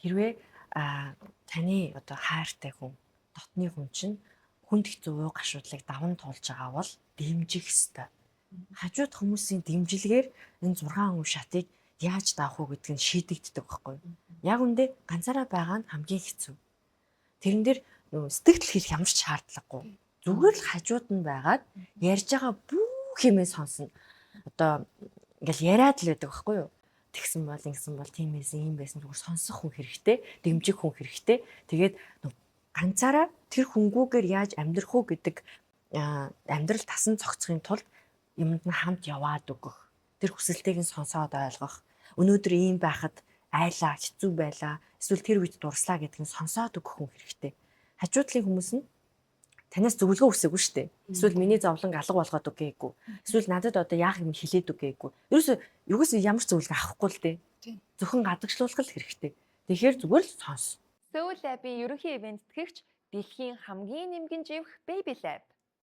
Хэрвээ таны одоо хайртай хүн, дотны хүн чинь хүнд хэцүү ууг асуудлыг даван туулж байгаа бол дэмжих ёстой. Хажууд хүмүүсийн дэмжлэгээр энэ 6 өв шатыг яаж даах уу гэдг нь шийдэгддэг байхгүй юу? Яг үндэ ганцаараа байгаа нь хамгийн хэцүү. Тэрэн дээр сэтгэл хэлэх ямар ч шаардлагагүй. Зүгээр л хажууд нь байгаад ярьж байгаа бүх юмээ сонсно. Одоо ингээл яриад л байдаг байхгүй юу? Тэгсэн бол ингэсэн бол тийм байсан, ийм байсан зүгээр сонсох хүн хэрэгтэй, дэмжих хүн хэрэгтэй. Тэгээд ганцаараа тэр хүнгүүгээр яаж амьдрах уу гэдэг амьдрал тасан цогцохын тулд юмд нь хамт яваад өгөх. Тэр хүсэлтийг нь сонсоод ойлгох. Өнөөдөр ийм байхад айлаа, хэцүү байлаа, эсвэл тэр үед дурслаа гэдгийг сонсоод өгөх хүн хэрэгтэй. Хажуудлын хүмүүс нь танаас зөвлөгөө хүсээгүй шүү дээ. Эсвэл миний зовлон алга болгоод үгээгүй. Эсвэл надад одоо яах юм хэлээд үгээгүй. Юугаас ямар ч зөвлөгөө авахгүй л дээ. Зөвхөн гадагшлуулах л хэрэгтэй. Тэгэхээр зүгээр л сонс. Soul Lab-ийн ерөнхий ивент тэтгэгч дэлхийн хамгийн нэмгэн живх Baby Lab.